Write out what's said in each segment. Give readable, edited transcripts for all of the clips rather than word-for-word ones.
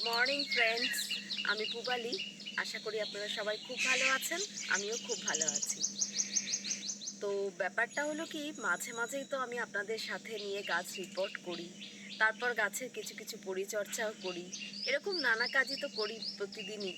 Morning friends, আমি পুবালি। আশা করি আপনারা সবাই খুব ভালো আছেন, আমিও খুব ভালো আছি। তো ব্যাপারটা হলো কি, মাঝে মাঝেই তো আমি আপনাদের সাথে নিয়ে গাছ রিপোর্ট করি, তারপর গাছের কিছু কিছু পরিচর্যাও করি, এরকম নানা কাজই তো করি প্রতিদিনই।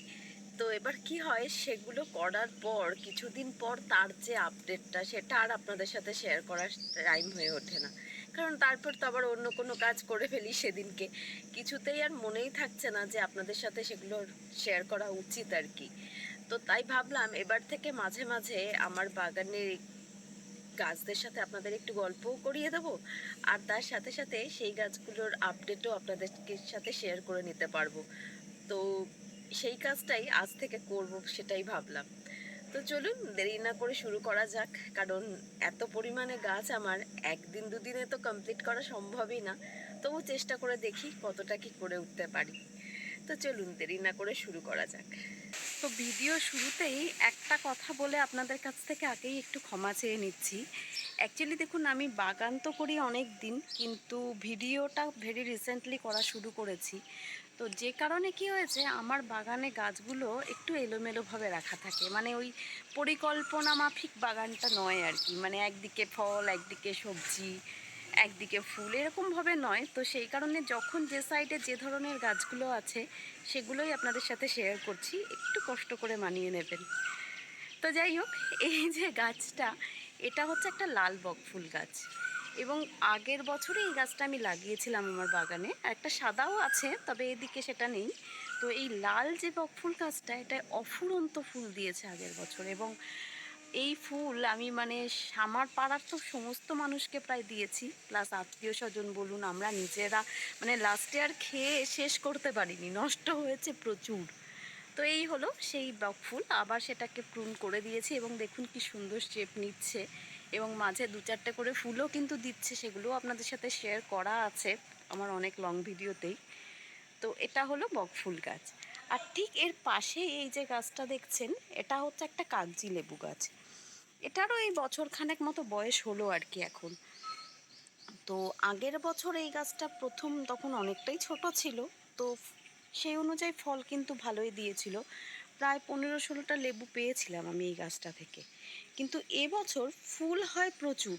তো এবার কি হয়, সেগুলো করার পর কিছুদিন পর তার যে আপডেটটা, সেটা আর আপনাদের সাথে শেয়ার করার টাইম হয়ে ওঠে না। কারণ তারপর তো আবার অন্য কোনো কাজ করে ফেলি সেদিনকে, কিছুতেই আর মনেই থাকছে না যে আপনাদের সাথে সেগুলো শেয়ার করা উচিত আর কি। তো তাই ভাবলাম এবার থেকে মাঝে মাঝে আমার বাগানের গাছদের সাথে আপনাদের একটু গল্পও করিয়ে দেবো, আর তার সাথে সাথে সেই গাছগুলোর আপডেটও আপনাদের সাথে শেয়ার করে নিতে পারবো। তো সেই কাজটাই আজ থেকে করব, সেটাই ভাবলাম। তো চলুন দেরি না করে শুরু করা যাক, কারণ এত পরিমাণে গাছ আমার একদিন দুদিনে তো কমপ্লিট করা সম্ভবই না। তবু চেষ্টা করে দেখি কতটা কি করে উঠতে পারি। তো চলুন দেরি না করে শুরু করা যাক। তো ভিডিও শুরুতেই একটা কথা বলে আপনাদের কাছ থেকে আগেই একটু ক্ষমা চেয়ে নিচ্ছি। অ্যাকচুয়ালি দেখুন, আমি বাগান তো করি অনেক দিন, কিন্তু ভিডিওটা ভেরি রিসেন্টলি করা শুরু করেছি। তো যে কারণে কি হয়েছে, আমার বাগানে গাছগুলো একটু এলোমেলোভাবে রাখা থাকে, মানে ওই পরিকল্পনা মাফিক বাগানটা নয় আর কি। মানে একদিকে ফল, একদিকে সবজি, একদিকে ফুল, এরকমভাবে নয়। তো সেই কারণে যখন যে সাইডে যে ধরনের গাছগুলো আছে সেগুলোই আপনাদের সাথে শেয়ার করছি, একটু কষ্ট করে মানিয়ে নেবেন। তো যাই হোক, এই যে গাছটা, এটা হচ্ছে একটা লাল বকফুল গাছ, এবং আগের বছরে এই গাছটা আমি লাগিয়েছিলাম আমার বাগানে। আর একটা সাদাও আছে, তবে এদিকে সেটা নেই। তো এই লাল যে বকফুল গাছটা, এটা অফুরন্ত ফুল দিয়েছে আগের বছর, এবং এই ফুল আমি মানে আমার পাড়ার তো সমস্ত মানুষকে প্রায় দিয়েছি, প্লাস আত্মীয় স্বজন বলুন, আমরা নিজেরা মানে লাস্টে আর খেয়ে শেষ করতে পারিনি, নষ্ট হয়েছে প্রচুর। তো এই হলো সেই বকফুল, আবার সেটাকে প্রুন করে দিয়েছি, এবং দেখুন কি সুন্দর শেপ নিচ্ছে, এবং মাঝে দু চারটে করে ফুলও কিন্তু দিচ্ছে, সেগুলোও আপনাদের সাথে শেয়ার করা আছে আমার অনেক লং ভিডিওতেই। তো এটা হলো বকফুল গাছ। আর ঠিক এর পাশে এই যে গাছটা দেখছেন, এটা হচ্ছে একটা কাগজি লেবু গাছ। এটারও এই বছর খানেক মতো বয়স হলো আর কি এখন। তো আগের বছর এই গাছটা প্রথম তখন অনেকটাই ছোট ছিল, তো সেই অনুযায়ী ফল কিন্তু ভালোই দিয়েছিল। প্রায় 15-16টা লেবু পেয়েছিলাম আমি এই গাছটা থেকে। কিন্তু এবছর ফুল হয় প্রচুর,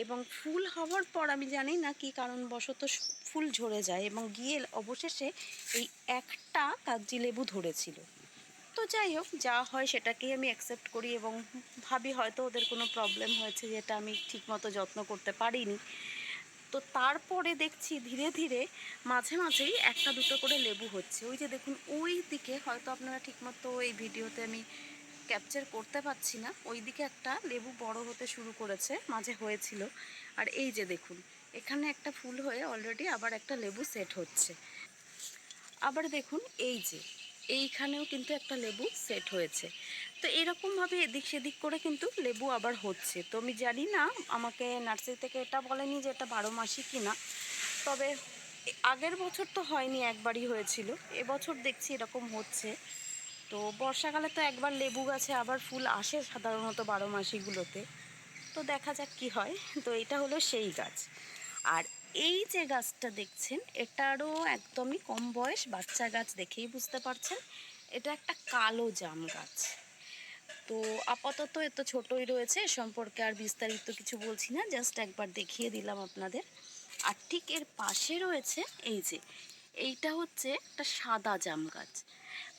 এবং ফুল হওয়ার পর আমি জানি না কী কারণবশত ফুল ঝরে যায়, এবং গিয়ে অবশেষে এই একটা কাগজি লেবু ধরেছিল। তো যাই হোক, যা হয় সেটাকেই আমি অ্যাকসেপ্ট করি, এবং ভাবি হয়তো ওদের কোনো প্রবলেম হয়েছে, যেটা আমি ঠিকমতো যত্ন করতে পারিনি। তো তারপরে দেখছি ধীরে ধীরে মাঝে মাঝেই একটা দুটো করে লেবু হচ্ছে। ওই যে দেখুন, ওই দিকে হয়তো আপনারা ঠিকমতো এই ভিডিওতে আমি ক্যাপচার করতে পারছি না, ওই দিকে একটা লেবু বড় হতে শুরু করেছে, মাঝে হয়েছিল। আর এই যে দেখুন, এখানে একটা ফুল হয়ে অলরেডি আবার একটা লেবু সেট হচ্ছে। আবার দেখুন, এই যে এইখানেও কিন্তু একটা লেবু সেট হয়েছে। তো এরকমভাবে এদিক সেদিক করে কিন্তু লেবু আবার হচ্ছে। তো আমি জানি না, আমাকে নার্সারি থেকে এটা বলেনি যে এটা 12 মাসই কিনা, তবে আগের বছর তো হয়নি, একবারই হয়েছিল। এবছর দেখছি এরকম হচ্ছে। তো বর্ষাকালে তো একবার লেবু গাছে আবার ফুল আসে সাধারণত 12 মাসিগুলোতে। তো দেখা যাক কি হয়। তো এটা হলো সেই গাছ। আর এই যে গাছটা দেখছেন, এটারও একদমই কম বয়স, বাচ্চা গাছ, দেখেই বুঝতে পারছেন। এটা একটা কালো জাম গাছ। তো আপাতত এত ছোটই রয়েছে, সম্পর্কে আর বিস্তারিত কিছু বলছি না, জাস্ট একবার দেখিয়ে দিলাম আপনাদের। আর ঠিক এর পাশে রয়েছে এই যে, এইটা হচ্ছে একটা সাদা জাম গাছ।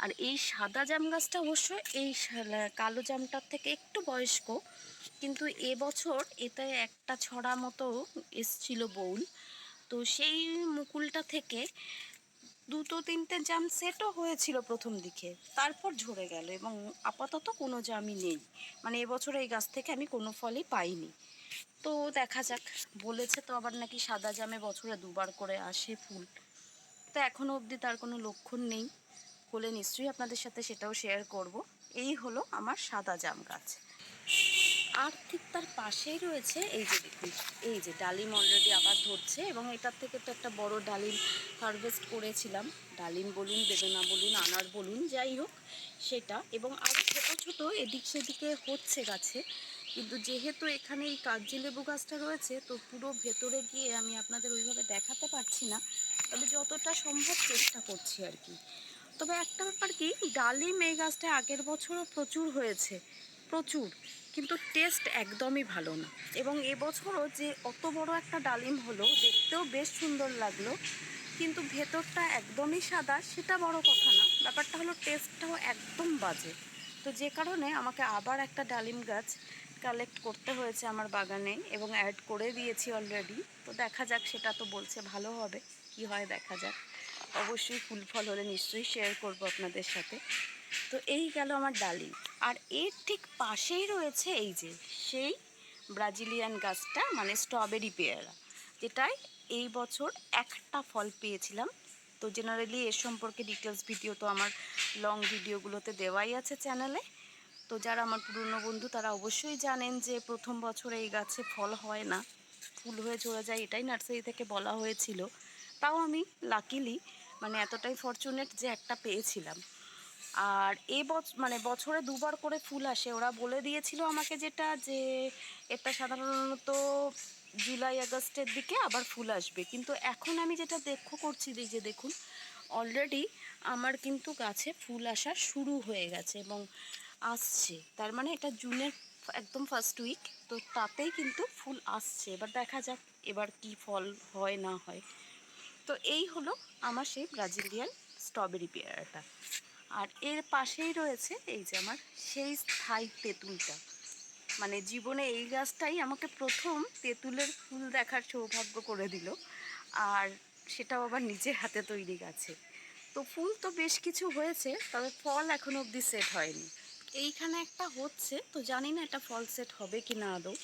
আর এই সাদা জাম গাছটা অবশ্য এই কালো জামটার থেকে একটু বয়স্ক, কিন্তু এবছর এতে একটা ছড়া মতো এসছিল বউল। তো সেই মুকুলটা থেকে দুটো তিনটে জাম সেটও হয়েছিল প্রথম দিকে, তারপর ঝরে গেল, এবং আপাতত কোনো জামই নেই। মানে এবছর এই গাছ থেকে আমি কোনো ফলই পাইনি। তো দেখা যাক, বলেছে তো আবার নাকি সাদা জামে বছরে দুবার করে আসে ফুল। তো এখনও অবধি তার কোনো লক্ষণ নেই, হলে নিশ্চয়ই আপনাদের সাথে সেটাও শেয়ার করব। এই হলো আমার সাদা জাম গাছ। আর ঠিক তার পাশেই রয়েছে এই যে দেখুন, এই যে ডালিম অলরেডি আবার ধরছে, এবং এটার থেকে তো একটা বড় ডালিম হারভেস্ট করেছিলাম। ডালিম বলুন, বেদনা বলুন, আনার বলুন, যাই হোক সেটা। এবং আর ছোটো ছোটো এদিক সেদিকে হচ্ছে গাছে, কিন্তু যেহেতু এখানে এই কাগজি লেবু গাছটা রয়েছে, তো পুরো ভেতরে গিয়ে আমি আপনাদের ওইভাবে দেখাতে পারছি না। তবে যতটা সম্ভব চেষ্টা করছি আর কি। তবে একটা ব্যাপার কি, ডালিম এই গাছটা আগের বছরও প্রচুর হয়েছে, প্রচুর, কিন্তু টেস্ট একদমই ভালো না। এবং এবছরও যে অত বড় একটা ডালিম হলো, দেখতেও বেশ সুন্দর লাগলো, কিন্তু ভেতরটা একদমই সাদা, সেটা বড় কথা না, ব্যাপারটা হলো টেস্টটাও একদম বাজে। তো যে কারণে আমাকে আবার একটা ডালিম গাছ কালেক্ট করতে হয়েছে আমার বাগানে, এবং অ্যাড করে দিয়েছি অলরেডি। তো দেখা যাক, সেটা তো বলছে ভালো হবে, কি হয় দেখা যাক। অবশ্যই ফুল ফল হলে নিশ্চয়ই শেয়ার করব আপনাদের সাথে। তো এই গেল আমার ডালিম। আর এর ঠিক পাশেই রয়েছে এই যে সেই ব্রাজিলিয়ান গাছটা, মানে স্ট্রবেরি পেয়ারা, যেটায় এই বছর একটা ফল পেয়েছিলাম। তো জেনারেলি এর সম্পর্কে ডিটেলস ভিডিও তো আমার লং ভিডিওগুলোতে দেওয়াই আছে চ্যানেলে। তো যারা আমার পুরনো বন্ধু তারা অবশ্যই জানেন যে প্রথম বছরে এই গাছে ফল হয় না, ফুল হয়ে চলে যায়, এটাই নার্সারি থেকে বলা হয়েছিল। তাও আমি লাকিলি, মানে এতটাই ফরচুনেট যে একটা পেয়েছিলাম। আর মানে বছরে দুবার করে ফুল আসে, ওরা বলে দিয়েছিল আমাকে যেটা, যে এটা সাধারণত জুলাই আগস্টের দিকে আবার ফুল আসবে। কিন্তু এখন আমি যেটা লক্ষ্য করছি, যে দেখুন অলরেডি আমার কিন্তু গাছে ফুল আসা শুরু হয়ে গেছে এবং আসছে, তার মানে এটা জুনের একদম ফার্স্ট উইক, তো তাতেই কিন্তু ফুল আসছে। এবার দেখা যাক এবার কি ফল হয় না হয়। তো এই হলো আমার সেই ব্রাজিলিয়ান স্ট্রবেরি পেয়ারাটা। আর এর পাশেই রয়েছে এই যে আমার সেই স্থায়ী তেঁতুলটা, মানে জীবনে এই গাছটাই আমাকে প্রথম তেঁতুলের ফুল দেখার সৌভাগ্য করে দিল, আর সেটাও আবার নিজের হাতে তৈরি গাছে। তো ফুল তো বেশ কিছু হয়েছে, তবে ফল এখনো অবধি সেট হয়নি। এইখানে একটা হচ্ছে, তো জানি না এটা ফল সেট হবে কি না আদৌ।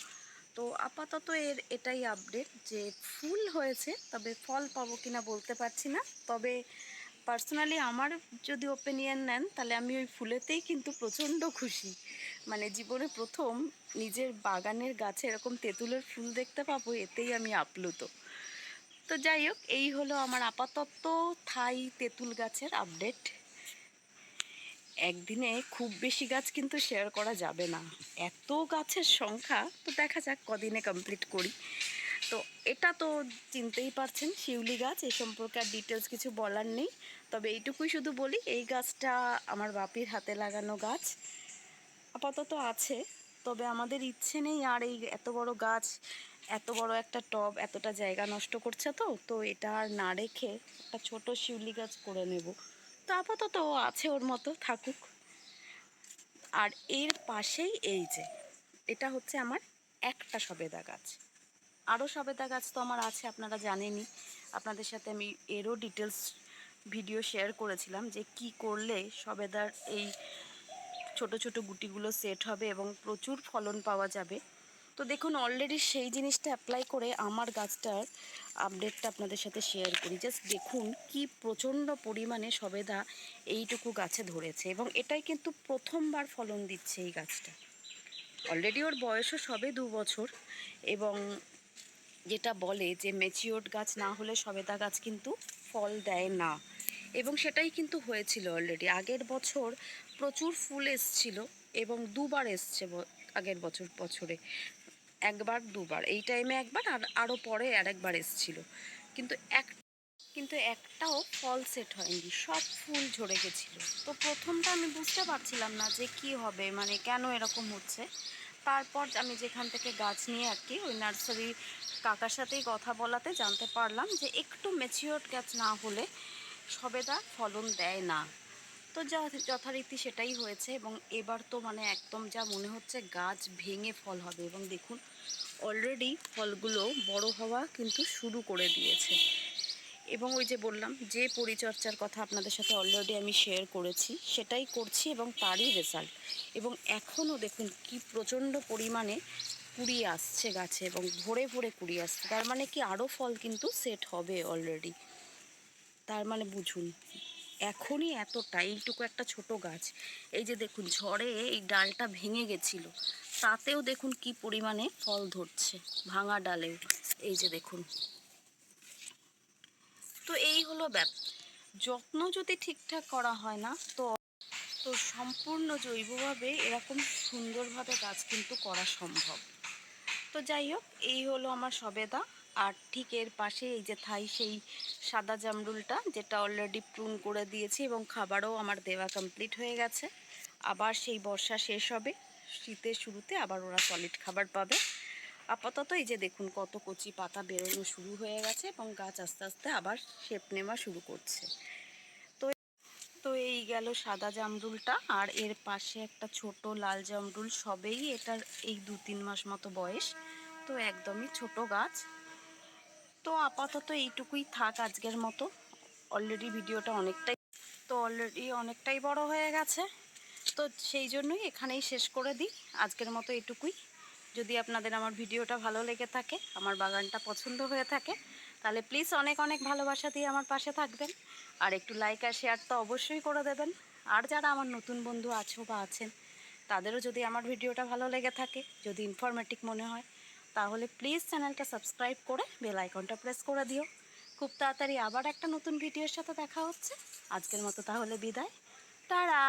তো আপাতত এটাই আপডেট, যে ফুল হয়েছে, তবে ফল পাবো কিনা বলতে পারছি না। তবে পার্সোনালি আমার যদি ওপিনিয়ন নেন, তাহলে আমি ওই ফুলেতেই কিন্তু প্রচণ্ড খুশি। মানে জীবনে প্রথম নিজের বাগানের গাছে এরকম তেঁতুলের ফুল দেখতে পাবো, এতেই আমি আপ্লুত। তো যাই হোক, এই হলো আমার আপাতত থাই তেঁতুল গাছের আপডেট। একদিনে খুব বেশি গাছ কিন্তু শেয়ার করা যাবে না, এত গাছের সংখ্যা। তো দেখা যাক কদিনে কমপ্লিট করি। তো এটা তো চিনতেই পারছেন, শিউলি গাছ, এ সম্পর্কে আর ডিটেলস কিছু বলার নেই। তবে এইটুকুই শুধু বলি, এই গাছটা আমার বাপির হাতে লাগানো গাছ, আপাতত আছে। তবে আমাদের ইচ্ছে নেই আর এই এত বড় গাছ, এত বড় একটা টব, এতটা জায়গা নষ্ট করছে, তো এটা আর না রেখে একটা ছোট শিউলি গাছ করে নেব। তো আপাতত আছে, ওর মতো থাকুক। আর এর পাশেই এই যে এটা হচ্ছে আমার একটা সবেদা গাছ। আরও সবেদা গাছ তো আমার আছে, আপনারা জানেনই। আপনাদের সাথে আমি এরও ডিটেলস ভিডিও শেয়ার করেছিলাম, যে কি করলে সবেদার এই ছোট ছোট গুটিগুলো সেট হবে এবং প্রচুর ফলন পাওয়া যাবে। তো দেখুন অলরেডি সেই জিনিসটা অ্যাপ্লাই করে আমার গাছটার আপডেটটা আপনাদের সাথে শেয়ার করি। জাস্ট দেখুন কি প্রচণ্ড পরিমাণে সবেদা এইটুকু গাছে ধরেছে, এবং এটাই কিন্তু প্রথমবার ফলন দিচ্ছে এই গাছটা। অলরেডি ওর বয়সও সবে 2 বছর, এবং যেটা বলে যে ম্যাচিওর্ড গাছ না হলে সবেদা গাছ কিন্তু ফল দেয় না, এবং সেটাই কিন্তু হয়েছিল অলরেডি। আগের বছর প্রচুর ফুল এসছিল, এবং দুবার এসছে আগের বছরে একবার দুবার, এই টাইমে একবার, আর আরও পরে আরেকবার এসছিল। কিন্তু একটাও ফল সেট হয়নি, সব ফুল ঝরে গেছিল। তো প্রথমটা আমি বুঝতে পারছিলাম না যে কি হবে, মানে কেন এরকম হচ্ছে। তারপর আমি যেখান থেকে গাছ নিয়ে আর কি ওই নার্সারি কাকার সাথেই কথা বলাতে জানতে পারলাম যে একটু ম্যাচিওর গাছ না হলে সবেদা ফলন দেয় না। তো যথারীতি সেটাই হয়েছে, এবং এবার তো মানে একদম যা মনে হচ্ছে গাছ ভেঙে ফল হবে। এবং দেখুন অলরেডি ফলগুলো বড় হওয়া কিন্তু শুরু করে দিয়েছে। এবং ওই যে বললাম, যে পরিচর্যার কথা আপনাদের সাথে অলরেডি আমি শেয়ার করেছি, সেটাই করছি এবং তারই রেজাল্ট। এবং এখনও দেখুন কি প্রচণ্ড পরিমাণে কুড়ি আসছে গাছে, এবং ভরে ভরে কুড়ি আসছে, তার মানে কি আরও ফল কিন্তু সেট হবে অলরেডি। তার মানে বুঝুন এখনই এতটা, এইটুকু একটা ছোট গাছ, এই যে দেখুন ঝড়ে এই ডালটা ভেঙে গেছিল, তাতেও দেখুন কি পরিমাণে ফল ধরছে, ভাঙা ডালেও, এই যে দেখুন। তো এই হলো ব্যাপার, যত্ন যদি ঠিকঠাক করা হয় না, তো সম্পূর্ণ জৈবভাবে এরকম সুন্দরভাবে গাছ কিন্তু করা সম্ভব। তো যাই হোক, এই হলো আমার সবেদা। আর ঠিক এর পাশে এই যে থাই সেই সাদা জামরুলটা, যেটা অলরেডি প্রুন করে দিয়েছি এবং খাবারও আমার দেওয়া কমপ্লিট হয়ে গেছে। আবার সেই বর্ষা শেষ হবে, শীতের শুরুতে আবার ওরা সলিড খাবার পাবে। আপাতত এই যে দেখুন কত কচি পাতা বেরোনো শুরু হয়ে গেছে এবং গাছ আস্তে আস্তে আবার শেপ নেওয়া শুরু করছে। তো তো এই গেল সাদা জামরুলটা, আর এর পাশে একটা ছোট লাল জামরুল, সবেই এটার এই 2-3 মাস মতো বয়স, তো একদমই ছোট গাছ। তো আপাতত এইটুকুই থাক আজকের মতো। অলরেডি অনেকটাই বড় হয়ে গেছে, তো সেই জন্যই এখানেই শেষ করে দিই আজকের মতো এটুকুই। যদি আপনাদের আমার ভিডিওটা ভালো লেগে থাকে, আমার বাগানটা পছন্দ হয়ে থাকে, তাহলে প্লিজ অনেক অনেক ভালোবাসা দিয়ে আমার পাশে থাকবেন, আর একটু লাইক আর শেয়ার তো অবশ্যই করে দেবেন। আর যারা আমার নতুন বন্ধু আছো বা আছেন, তাদেরও যদি আমার ভিডিওটা ভালো লেগে থাকে, যদি ইনফরমেটিভ মনে হয়, তাহলে প্লিজ চ্যানেলটা সাবস্ক্রাইব করে বেল আইকনটা প্রেস করে দিও। খুব তাড়াতাড়ি আবার একটা নতুন ভিডিওর সাথে দেখা হচ্ছে। আজকের মতো তাহলে বিদায়। তারা